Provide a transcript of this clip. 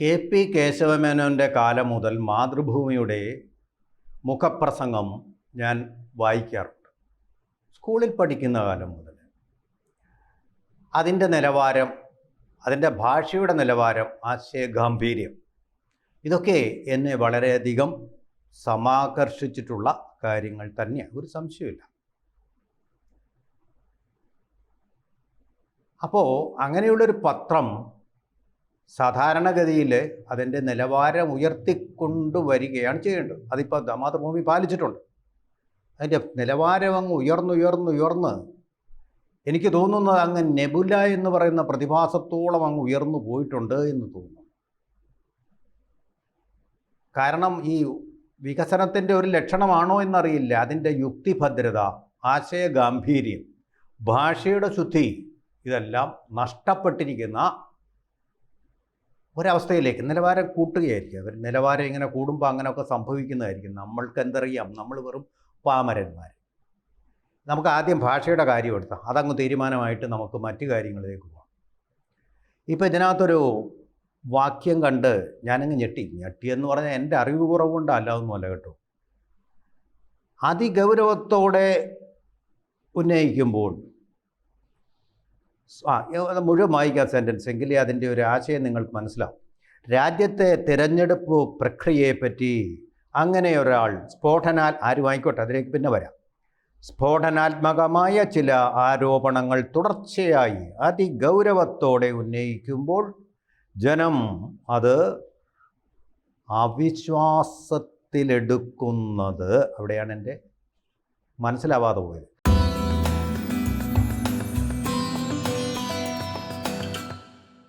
K P. കേശവമേനോൻ്റെ കാലം മുതൽ മാതൃഭൂമിയുടെ മുഖപ്രസംഗം ഞാൻ വായിക്കാറുണ്ട്. സ്കൂളിൽ പഠിക്കുന്ന കാലം മുതൽ അതിൻ്റെ നിലവാരം, അതിൻ്റെ ഭാഷയുടെ നിലവാരം, ആശയഗാംഭീര്യം, ഇതൊക്കെ എന്നെ വളരെയധികം സമാകർഷിച്ചിട്ടുള്ള കാര്യങ്ങൾ തന്നെയാണ്, ഒരു സംശയമില്ല. അപ്പോൾ അങ്ങനെയുള്ളൊരു പത്രം സാധാരണഗതിയിൽ അതിൻ്റെ നിലവാരം ഉയർത്തിക്കൊണ്ടുവരികയാണ് ചെയ്യേണ്ടത്. അതിപ്പോൾ മാതൃഭൂമി പാലിച്ചിട്ടുണ്ട്. അതിൻ്റെ നിലവാരം അങ്ങ് ഉയർന്ന് എനിക്ക് തോന്നുന്നത് അങ്ങ് നെബുല എന്ന് പറയുന്ന പ്രതിഭാസത്തോളം അങ്ങ് ഉയർന്നു പോയിട്ടുണ്ട് എന്ന് തോന്നുന്നു. കാരണം ഈ വികസനത്തിൻ്റെ ഒരു ലക്ഷണമാണോ എന്നറിയില്ല, അതിൻ്റെ യുക്തിഭദ്രത, ആശയഗാംഭീര്യം, ഭാഷയുടെ ശുദ്ധി, ഇതെല്ലാം നഷ്ടപ്പെട്ടിരിക്കുന്ന ഒരവസ്ഥയിലേക്ക് നിലവാരം കൂട്ടുകയായിരിക്കും. അവർ നിലവാരം ഇങ്ങനെ കൂടുമ്പോൾ അങ്ങനെയൊക്കെ സംഭവിക്കുന്നതായിരിക്കും. നമ്മൾക്ക് എന്തറിയാം, നമ്മൾ വെറും പാമരന്മാർ. നമുക്ക് ആദ്യം ഭാഷയുടെ കാര്യം എടുത്താൽ അതങ്ങ് തീരുമാനമായിട്ട് നമുക്ക് മറ്റു കാര്യങ്ങളിലേക്ക് പോകാം. ഇപ്പോൾ ഇതിനകത്തൊരു വാക്യം കണ്ട് ഞാനങ്ങ് ഞെട്ടിയെന്ന് പറഞ്ഞാൽ എൻ്റെ അറിവ് കുറവുകൊണ്ട് അല്ലാതൊന്നുമല്ല കേട്ടോ. അതിഗൗരവത്തോടെ ഉന്നയിക്കുമ്പോൾ മുഴുവൻ വായിക്കാം സെൻറ്റൻസ്, എങ്കിലേ അതിൻ്റെ ഒരു ആശയം നിങ്ങൾക്ക് മനസ്സിലാവും. രാജ്യത്തെ തിരഞ്ഞെടുപ്പ് പ്രക്രിയയെപ്പറ്റി അങ്ങനെ ഒരാൾ ആരും ആയിക്കോട്ടെ, അതിലേക്ക് പിന്നെ വരാം, സ്ഫോടനാത്മകമായ ചില ആരോപണങ്ങൾ തുടർച്ചയായി അതിഗൗരവത്തോടെ ഉന്നയിക്കുമ്പോൾ ജനം അത് അവിശ്വാസത്തിലെടുക്കുന്നത്, അവിടെയാണ് എൻ്റെ മനസ്സിലാവാതെ പോയത്.